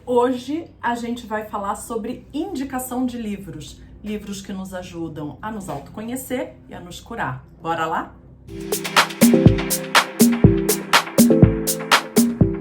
Hoje a gente vai falar sobre indicação de livros. Livros que nos ajudam a nos autoconhecer e a nos curar. Bora lá?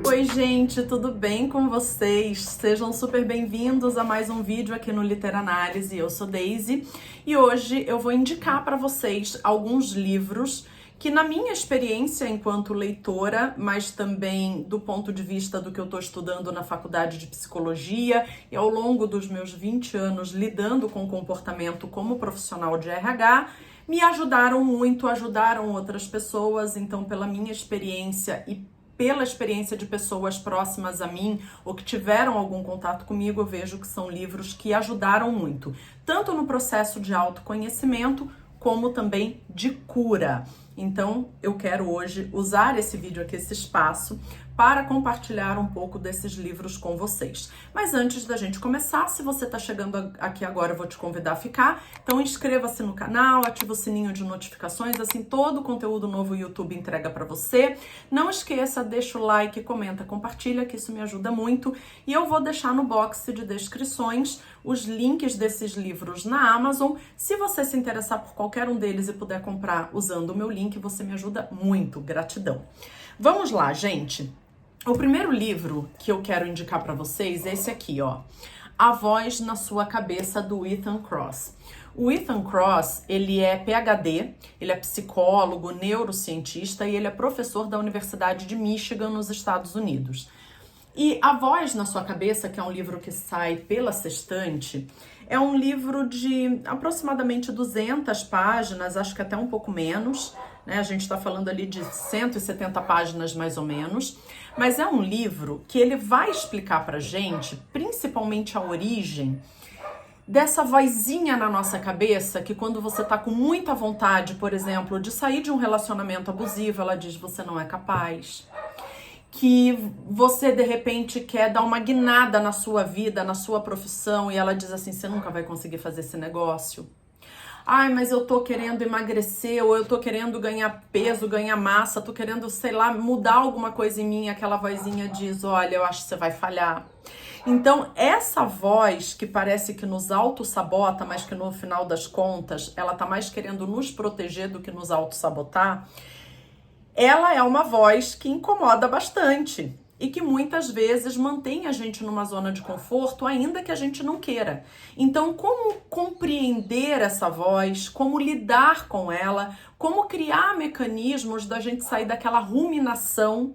Oi gente, tudo bem com vocês? Sejam super bem-vindos a mais um vídeo aqui no Literanálise. Eu sou Daisy e hoje eu vou indicar para vocês alguns livros que, na minha experiência enquanto leitora, mas também do ponto de vista do que eu estou estudando na faculdade de psicologia e ao longo dos meus 20 anos lidando com comportamento como profissional de RH, me ajudaram muito, ajudaram outras pessoas. Então, pela minha experiência e pela experiência de pessoas próximas a mim ou que tiveram algum contato comigo, eu vejo que são livros que ajudaram muito, tanto no processo de autoconhecimento, como também de cura. Então, eu quero hoje usar esse vídeo aqui, esse espaço, para compartilhar um pouco desses livros com vocês. Mas antes da gente começar, se você está chegando aqui agora, eu vou te convidar a ficar. Então, inscreva-se no canal, ativa o sininho de notificações, assim todo o conteúdo novo o YouTube entrega para você. Não esqueça, deixa o like, comenta, compartilha, que isso me ajuda muito. E eu vou deixar no box de descrições os links desses livros na Amazon. Se você se interessar por qualquer um deles e puder comprar usando o meu link, você me ajuda muito. Gratidão. Vamos lá, gente. O primeiro livro que eu quero indicar para vocês é esse aqui, ó. A Voz na Sua Cabeça, do Ethan Kross. O Ethan Kross, ele é PhD, ele é psicólogo, neurocientista e ele é professor da Universidade de Michigan, nos Estados Unidos. E A Voz na Sua Cabeça, que é um livro que sai pela Sextante, é um livro de aproximadamente 200 páginas, acho que até um pouco menos, né? A gente está falando ali de 170 páginas mais ou menos, mas é um livro que ele vai explicar pra gente, principalmente a origem dessa vozinha na nossa cabeça, que quando você tá com muita vontade, por exemplo, de sair de um relacionamento abusivo, ela diz: você não é capaz. Que você, de repente, quer dar uma guinada na sua vida, na sua profissão, e ela diz assim: você nunca vai conseguir fazer esse negócio. Ai, mas eu tô querendo emagrecer, ou eu tô querendo ganhar peso, ganhar massa, tô querendo, sei lá, mudar alguma coisa em mim. Aquela vozinha diz: olha, eu acho que você vai falhar. Então, essa voz que parece que nos auto-sabota, mas que no final das contas, ela tá mais querendo nos proteger do que nos auto-sabotar, ela é uma voz que incomoda bastante e que muitas vezes mantém a gente numa zona de conforto, ainda que a gente não queira. Então, como compreender essa voz, como lidar com ela, como criar mecanismos da gente sair daquela ruminação,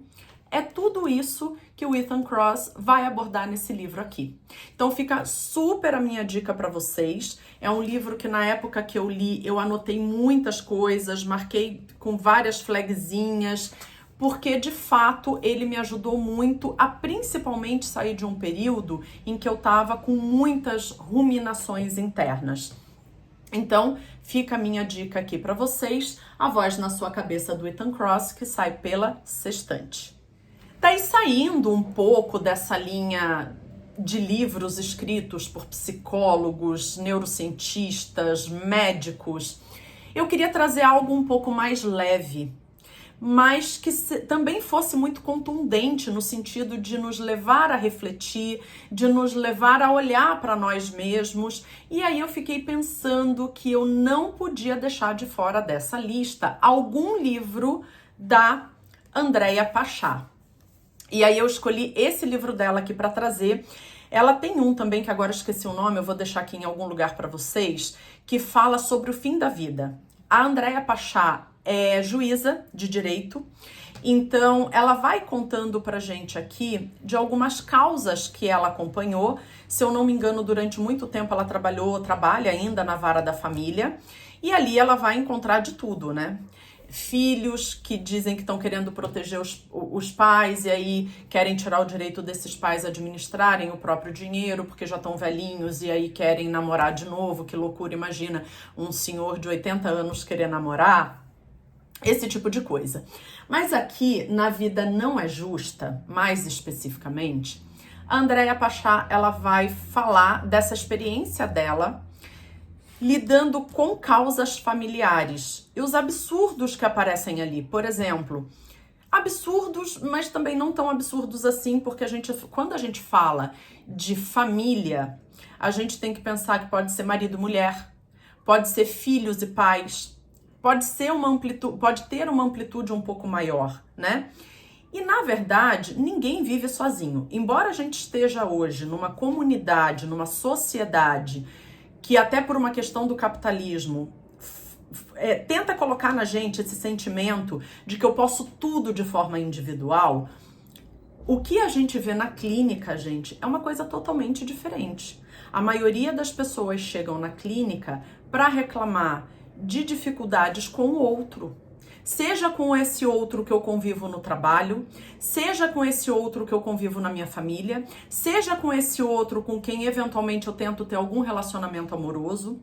é tudo isso que o Ethan Kross vai abordar nesse livro aqui. Então fica super a minha dica para vocês. É um livro que na época que eu li, eu anotei muitas coisas, marquei com várias flagzinhas, porque de fato ele me ajudou muito a principalmente sair de um período em que eu tava com muitas ruminações internas. Então, fica a minha dica aqui para vocês, A Voz na Sua Cabeça, do Ethan Kross, que sai pela Sextante. Daí, saindo um pouco dessa linha de livros escritos por psicólogos, neurocientistas, médicos, eu queria trazer algo um pouco mais leve, mas que também fosse muito contundente no sentido de nos levar a refletir, de nos levar a olhar para nós mesmos. E aí eu fiquei pensando que eu não podia deixar de fora dessa lista algum livro da Andréa Pachá. E aí eu escolhi esse livro dela aqui para trazer. Ela tem um também, que agora eu esqueci o nome, eu vou deixar aqui em algum lugar para vocês, que fala sobre o fim da vida. A Andréa Pachá é juíza de direito, então ela vai contando pra gente aqui de algumas causas que ela acompanhou. Se eu não me engano, durante muito tempo ela trabalha ainda na vara da família, e ali ela vai encontrar de tudo, né? Filhos que dizem que estão querendo proteger os pais e aí querem tirar o direito desses pais administrarem o próprio dinheiro porque já estão velhinhos e aí querem namorar de novo. Que loucura, imagina um senhor de 80 anos querer namorar. Esse tipo de coisa. Mas aqui, na Vida Não É Justa, mais especificamente, a Andréa Pachá, ela vai falar dessa experiência dela lidando com causas familiares e os absurdos que aparecem ali. Por exemplo, absurdos, mas também não tão absurdos assim, porque quando a gente fala de família, a gente tem que pensar que pode ser marido e mulher, pode ser filhos e pais, pode ter uma amplitude um pouco maior, né? E, na verdade, ninguém vive sozinho. Embora a gente esteja hoje numa comunidade, numa sociedade que, até por uma questão do capitalismo, tenta colocar na gente esse sentimento de que eu posso tudo de forma individual, o que a gente vê na clínica, gente, é uma coisa totalmente diferente. A maioria das pessoas chegam na clínica para reclamar de dificuldades com o outro. Seja com esse outro que eu convivo no trabalho, seja com esse outro que eu convivo na minha família, seja com esse outro com quem eventualmente eu tento ter algum relacionamento amoroso,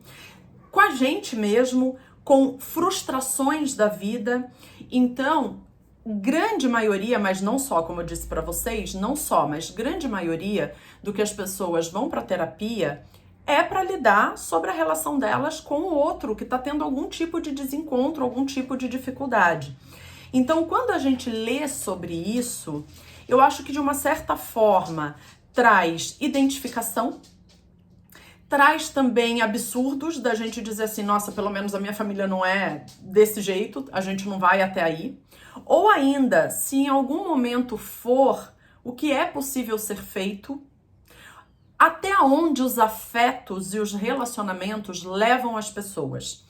com a gente mesmo, com frustrações da vida. Então, grande maioria, mas não só, como eu disse para vocês, não só, mas grande maioria do que as pessoas vão para terapia é para lidar sobre a relação delas com o outro que está tendo algum tipo de desencontro, algum tipo de dificuldade. Então, quando a gente lê sobre isso, eu acho que de uma certa forma traz identificação, traz também absurdos da gente dizer assim, nossa, pelo menos a minha família não é desse jeito, a gente não vai até aí. Ou ainda, se em algum momento for, o que é possível ser feito, até onde os afetos e os relacionamentos levam as pessoas.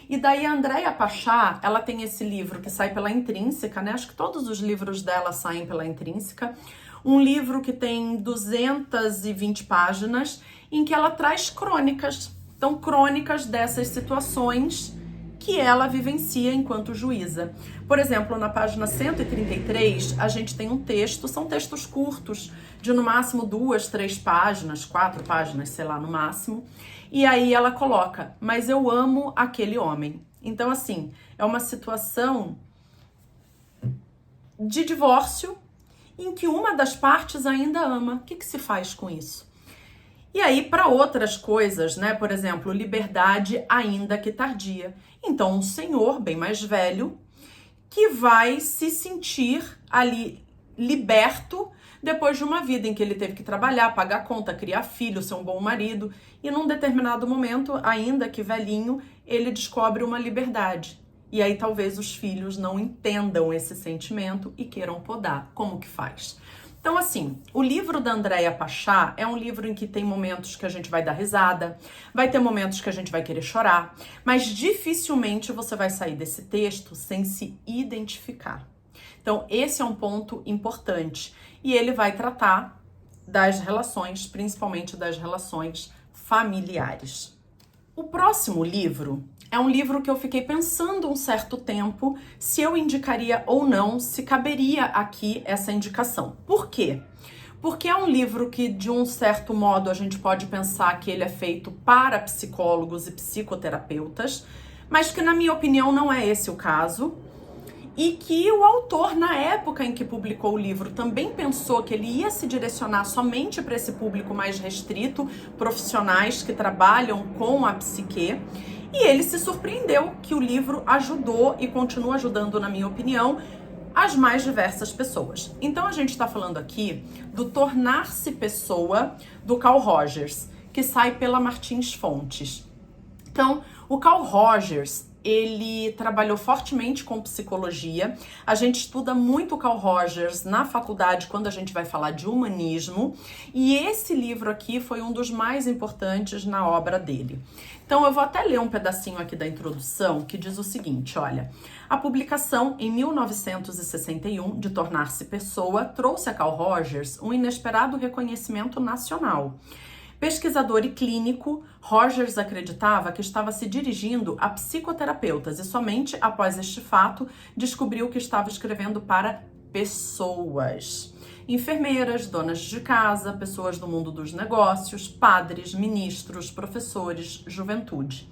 E daí a Andréa Pachá, ela tem esse livro que sai pela Intrínseca, né? Acho que todos os livros dela saem pela Intrínseca. Um livro que tem 220 páginas, em que ela traz crônicas. Então, crônicas dessas situações que ela vivencia enquanto juíza. Por exemplo, na página 133, a gente tem um texto, são textos curtos, de no máximo 2, 3 páginas, 4 páginas, sei lá, no máximo. E aí ela coloca, mas eu amo aquele homem. Então, assim, é uma situação de divórcio em que uma das partes ainda ama. O que se faz com isso? E aí, para outras coisas, né? Por exemplo, liberdade ainda que tardia. Então, um senhor bem mais velho que vai se sentir ali liberto depois de uma vida em que ele teve que trabalhar, pagar conta, criar filho, ser um bom marido. E num determinado momento, ainda que velhinho, ele descobre uma liberdade. E aí talvez os filhos não entendam esse sentimento e queiram podar. Como que faz? Então, assim, o livro da Andréa Pachá é um livro em que tem momentos que a gente vai dar risada, vai ter momentos que a gente vai querer chorar, mas dificilmente você vai sair desse texto sem se identificar. Então, esse é um ponto importante. E ele vai tratar das relações, principalmente das relações familiares. O próximo livro é um livro que eu fiquei pensando um certo tempo se eu indicaria ou não, se caberia aqui essa indicação. Por quê? Porque é um livro que, de um certo modo, a gente pode pensar que ele é feito para psicólogos e psicoterapeutas, mas que, na minha opinião, não é esse o caso. E que o autor, na época em que publicou o livro, também pensou que ele ia se direcionar somente para esse público mais restrito, profissionais que trabalham com a psique. E ele se surpreendeu que o livro ajudou e continua ajudando, na minha opinião, as mais diversas pessoas. Então a gente está falando aqui do Tornar-se Pessoa, do Carl Rogers, que sai pela Martins Fontes. Então, o Carl Rogers, ele trabalhou fortemente com psicologia. A gente estuda muito Carl Rogers na faculdade quando a gente vai falar de humanismo. E esse livro aqui foi um dos mais importantes na obra dele. Então eu vou até ler um pedacinho aqui da introdução que diz o seguinte, olha. A publicação em 1961 de Tornar-se Pessoa trouxe a Carl Rogers um inesperado reconhecimento nacional. Pesquisador e clínico, Rogers acreditava que estava se dirigindo a psicoterapeutas e somente após este fato descobriu que estava escrevendo para pessoas. Enfermeiras, donas de casa, pessoas do mundo dos negócios, padres, ministros, professores, juventude.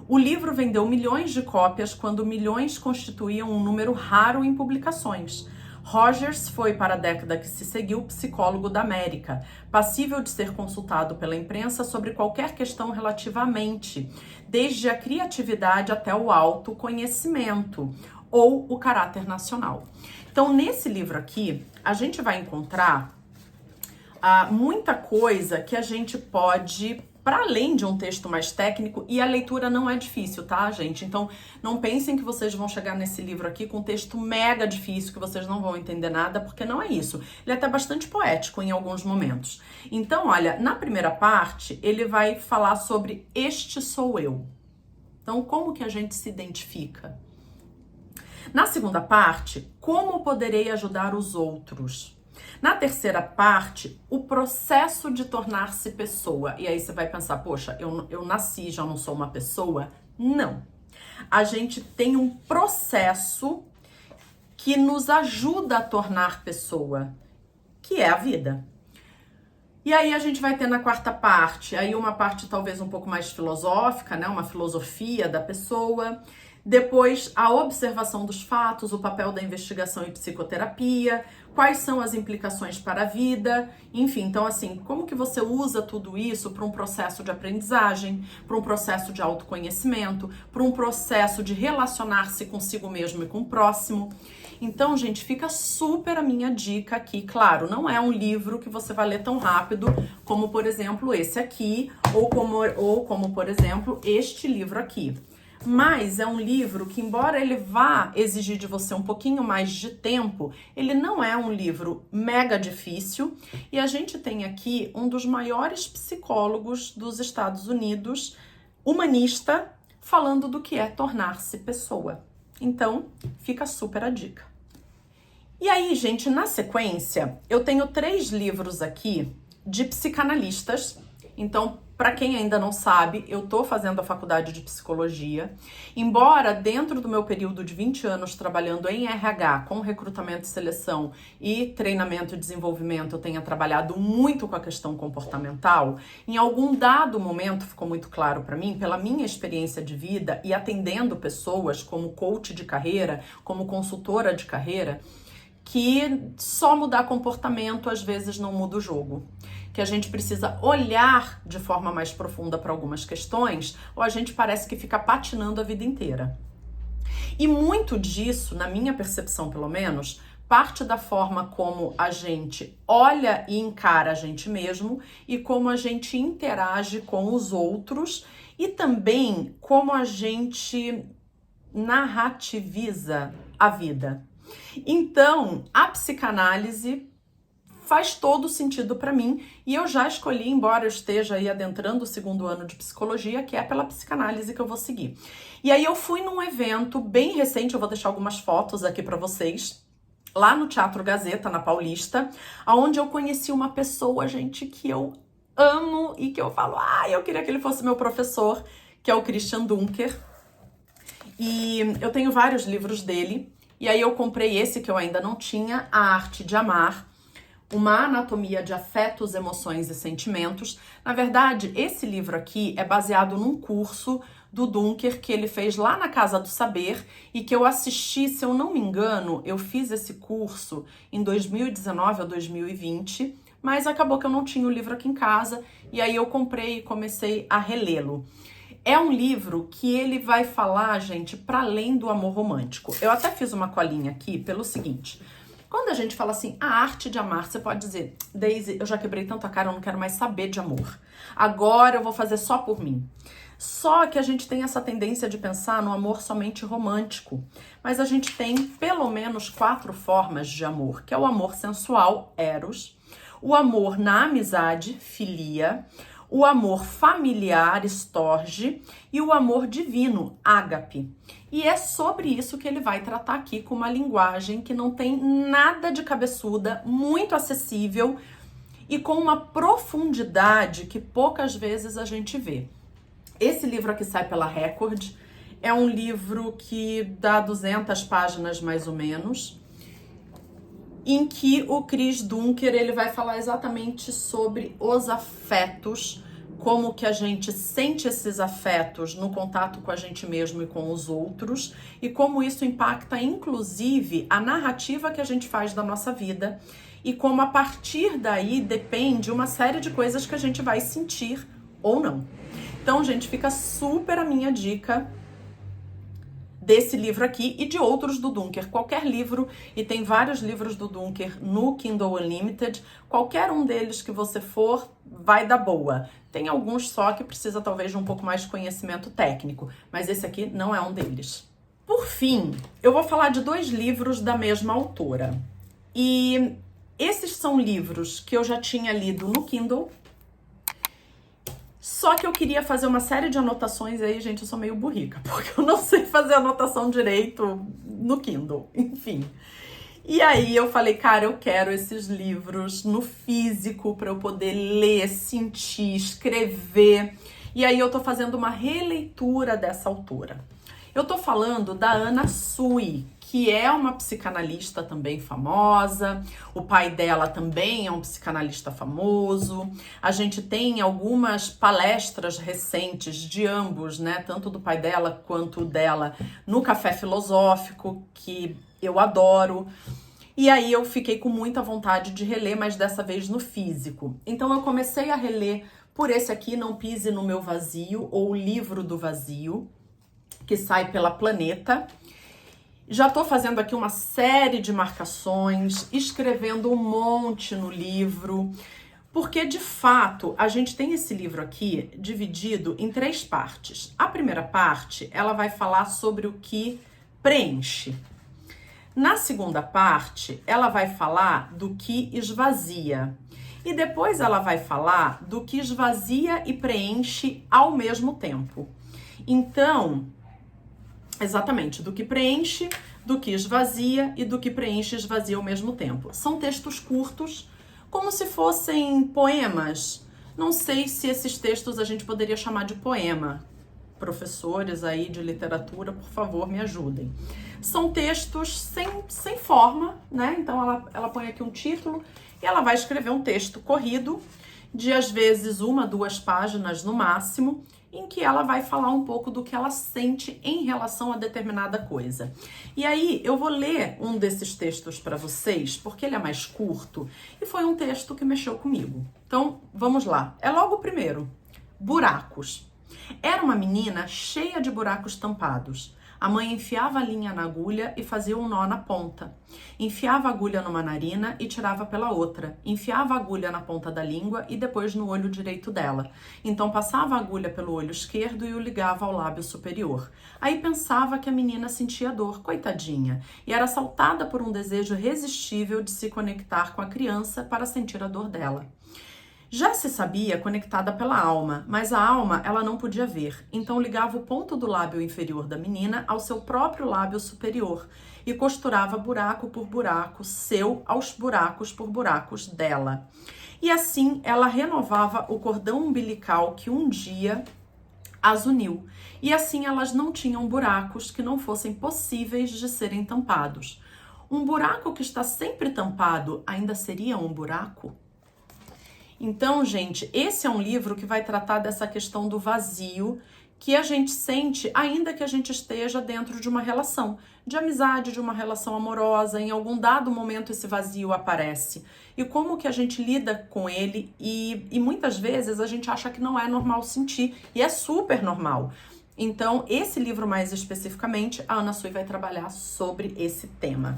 O livro vendeu milhões de cópias quando milhões constituíam um número raro em publicações. Rogers foi, para a década que se seguiu, psicólogo da América, passível de ser consultado pela imprensa sobre qualquer questão relativa à mente, desde a criatividade até o autoconhecimento, ou o caráter nacional. Então, nesse livro aqui, a gente vai encontrar muita coisa que a gente pode, para além de um texto mais técnico, e a leitura não é difícil, tá, gente? Então, não pensem que vocês vão chegar nesse livro aqui com um texto mega difícil, que vocês não vão entender nada, porque não é isso. Ele é até bastante poético em alguns momentos. Então, olha, na primeira parte, ele vai falar sobre este sou eu. Então, como que a gente se identifica? Na segunda parte, como poderei ajudar os outros? Na terceira parte, o processo de tornar-se pessoa. E aí você vai pensar, poxa, eu nasci, já não sou uma pessoa? Não. A gente tem um processo que nos ajuda a tornar pessoa, que é a vida. E aí a gente vai ter na quarta parte, aí uma parte talvez um pouco mais filosófica, né? Uma filosofia da pessoa. Depois, a observação dos fatos, o papel da investigação e psicoterapia, quais são as implicações para a vida, enfim, então assim, como que você usa tudo isso para um processo de aprendizagem, para um processo de autoconhecimento, para um processo de relacionar-se consigo mesmo e com o próximo. Então, gente, fica super a minha dica aqui. Claro, não é um livro que você vai ler tão rápido como, por exemplo, esse aqui, ou como por exemplo, este livro aqui. Mas é um livro que, embora ele vá exigir de você um pouquinho mais de tempo, ele não é um livro mega difícil. E a gente tem aqui um dos maiores psicólogos dos Estados Unidos, humanista, falando do que é tornar-se pessoa. Então, fica super a dica. E aí, gente, na sequência, eu tenho 3 livros aqui de psicanalistas. Então, para quem ainda não sabe, eu tô fazendo a faculdade de psicologia. Embora dentro do meu período de 20 anos trabalhando em RH, com recrutamento e seleção e treinamento e desenvolvimento, eu tenha trabalhado muito com a questão comportamental, em algum dado momento ficou muito claro para mim, pela minha experiência de vida e atendendo pessoas como coach de carreira, como consultora de carreira, que só mudar comportamento às vezes não muda o jogo. Que a gente precisa olhar de forma mais profunda para algumas questões, ou a gente parece que fica patinando a vida inteira. E muito disso, na minha percepção pelo menos, parte da forma como a gente olha e encara a gente mesmo e como a gente interage com os outros e também como a gente narrativiza a vida. Então, a psicanálise faz todo sentido para mim e eu já escolhi, embora eu esteja aí adentrando o 2º ano de psicologia, que é pela psicanálise que eu vou seguir. E aí eu fui num evento bem recente, eu vou deixar algumas fotos aqui para vocês, lá no Teatro Gazeta, na Paulista, onde eu conheci uma pessoa, gente, que eu amo e que eu falo, eu queria que ele fosse meu professor, que é o Christian Dunker. E eu tenho vários livros dele, e aí eu comprei esse que eu ainda não tinha, A Arte de Amar, uma anatomia de afetos, emoções e sentimentos. Na verdade, esse livro aqui é baseado num curso do Dunker que ele fez lá na Casa do Saber e que eu assisti, se eu não me engano, eu fiz esse curso em 2019 ou 2020, mas acabou que eu não tinha o livro aqui em casa e aí eu comprei e comecei a relê-lo. É um livro que ele vai falar, gente, para além do amor romântico. Eu até fiz uma colinha aqui pelo seguinte: quando a gente fala assim, a arte de amar, você pode dizer, Daisy, eu já quebrei tanto a cara, eu não quero mais saber de amor. Agora eu vou fazer só por mim. Só que a gente tem essa tendência de pensar no amor somente romântico. Mas a gente tem pelo menos 4 formas de amor, que é o amor sensual, eros, o amor na amizade, filia, o amor familiar, storge, e o amor divino, ágape. E é sobre isso que ele vai tratar aqui com uma linguagem que não tem nada de cabeçuda, muito acessível e com uma profundidade que poucas vezes a gente vê. Esse livro aqui sai pela Record, é um livro que dá 200 páginas mais ou menos, em que o Chris Dunker ele vai falar exatamente sobre os afetos, como que a gente sente esses afetos no contato com a gente mesmo e com os outros, e como isso impacta, inclusive, a narrativa que a gente faz da nossa vida, e como a partir daí depende uma série de coisas que a gente vai sentir ou não. Então, gente, fica super a minha dica desse livro aqui e de outros do Dunker. Qualquer livro, e tem vários livros do Dunker no Kindle Unlimited, qualquer um deles que você for, vai dar boa. Tem alguns só que precisa talvez de um pouco mais de conhecimento técnico, mas esse aqui não é um deles. Por fim, eu vou falar de 2 livros da mesma autora. E esses são livros que eu já tinha lido no Kindle, só que eu queria fazer uma série de anotações aí, gente, eu sou meio burrica, porque eu não sei fazer anotação direito no Kindle, enfim. E aí eu falei, cara, eu quero esses livros no físico para eu poder ler, sentir, escrever. E aí eu tô fazendo uma releitura dessa autora. Eu tô falando da Anna Sui, que é uma psicanalista também famosa. O pai dela também é um psicanalista famoso. A gente tem algumas palestras recentes de ambos, né? Tanto do pai dela quanto dela no Café Filosófico, que eu adoro. E aí eu fiquei com muita vontade de reler, mas dessa vez no físico. Então eu comecei a reler por esse aqui, Não Pise no Meu Vazio, ou O Livro do Vazio, que sai pela Planeta. Já tô fazendo aqui uma série de marcações, escrevendo um monte no livro, porque de fato a gente tem esse livro aqui dividido em 3 partes. A primeira parte, ela vai falar sobre o que preenche. Na segunda parte, ela vai falar do que esvazia. E depois ela vai falar do que esvazia e preenche ao mesmo tempo. Então, exatamente, do que preenche, do que esvazia e do que preenche e esvazia ao mesmo tempo. São textos curtos, como se fossem poemas. Não sei se esses textos a gente poderia chamar de poema. Professores aí de literatura, por favor, me ajudem. São textos sem forma, né? Então ela põe aqui um título e ela vai escrever um texto corrido de às vezes 1, 2 páginas no máximo, em que ela vai falar um pouco do que ela sente em relação a determinada coisa. E aí eu vou ler um desses textos para vocês, porque ele é mais curto e foi um texto que mexeu comigo. Então, vamos lá. É logo o primeiro. Buracos. Era uma menina cheia de buracos tampados. A mãe enfiava a linha na agulha e fazia um nó na ponta. Enfiava a agulha numa narina e tirava pela outra. Enfiava a agulha na ponta da língua e depois no olho direito dela. Então passava a agulha pelo olho esquerdo e o ligava ao lábio superior. Aí pensava que a menina sentia dor, coitadinha, e era assaltada por um desejo irresistível de se conectar com a criança para sentir a dor dela. Já se sabia conectada pela alma, mas a alma ela não podia ver, então ligava o ponto do lábio inferior da menina ao seu próprio lábio superior e costurava buraco por buraco seu aos buracos por buracos dela. E assim ela renovava o cordão umbilical que um dia as uniu, e assim elas não tinham buracos que não fossem possíveis de serem tampados. Um buraco que está sempre tampado ainda seria um buraco? Então, gente, esse é um livro que vai tratar dessa questão do vazio que a gente sente ainda que a gente esteja dentro de uma relação de amizade, de uma relação amorosa. Em algum dado momento esse vazio aparece. E como que a gente lida com ele e muitas vezes a gente acha que não é normal sentir e é super normal. Então, esse livro mais especificamente, a Anna Sui vai trabalhar sobre esse tema.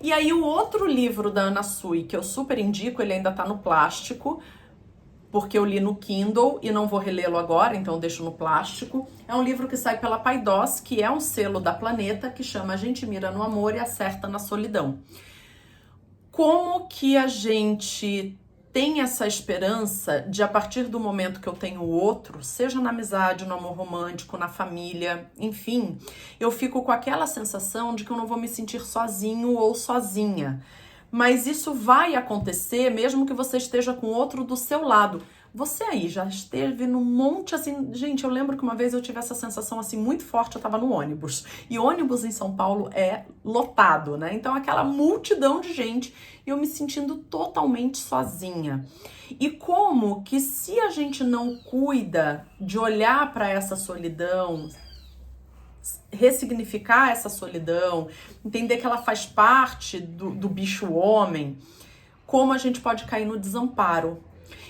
E aí o outro livro da Anna Sui, que eu super indico, ele ainda tá no plástico, porque eu li no Kindle e não vou relê-lo agora, então eu deixo no plástico. É um livro que sai pela Paidós, que é um selo da Planeta, que chama A Gente Mira no Amor e Acerta na Solidão. Como que a gente tem essa esperança de, a partir do momento que eu tenho o outro, seja na amizade, no amor romântico, na família, enfim, eu fico com aquela sensação de que eu não vou me sentir sozinho ou sozinha. Mas isso vai acontecer mesmo que você esteja com outro do seu lado. Você aí já esteve num monte assim... Gente, eu lembro que uma vez eu tive essa sensação assim muito forte, eu tava no ônibus. E ônibus em São Paulo é lotado, né? Então aquela multidão de gente e eu me sentindo totalmente sozinha. E como que se a gente não cuida de olhar para essa solidão, ressignificar essa solidão, entender que ela faz parte do bicho homem, como a gente pode cair no desamparo.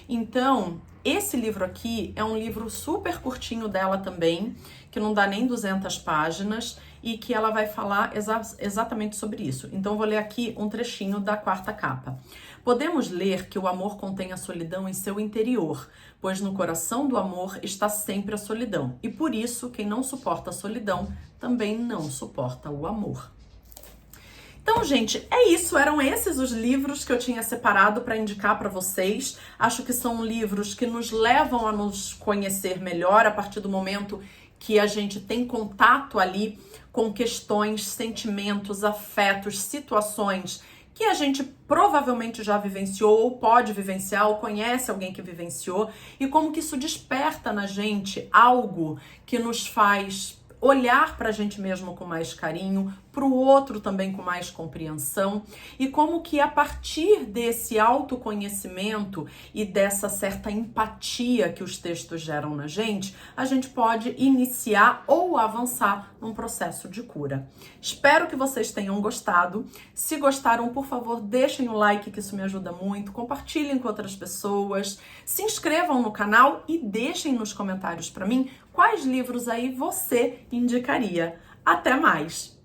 Então, Esse livro aqui é um livro super curtinho dela também, que não dá nem 200 páginas e que ela vai falar exatamente sobre isso. Então eu vou ler aqui um trechinho da quarta capa. Podemos ler que o amor contém a solidão em seu interior, pois no coração do amor está sempre a solidão. E por isso, quem não suporta a solidão também não suporta o amor. Então, gente, é isso. Eram esses os livros que eu tinha separado para indicar para vocês. Acho que são livros que nos levam a nos conhecer melhor a partir do momento que a gente tem contato ali com questões, sentimentos, afetos, situações que a gente provavelmente já vivenciou, ou pode vivenciar, ou conhece alguém que vivenciou, e como que isso desperta na gente algo que nos faz olhar para a gente mesmo com mais carinho, para o outro também com mais compreensão, e como que a partir desse autoconhecimento e dessa certa empatia que os textos geram na gente, a gente pode iniciar ou avançar num processo de cura. Espero que vocês tenham gostado. Se gostaram, por favor, deixem o like, que isso me ajuda muito, compartilhem com outras pessoas, se inscrevam no canal e deixem nos comentários para mim quais livros aí você indicaria. Até mais!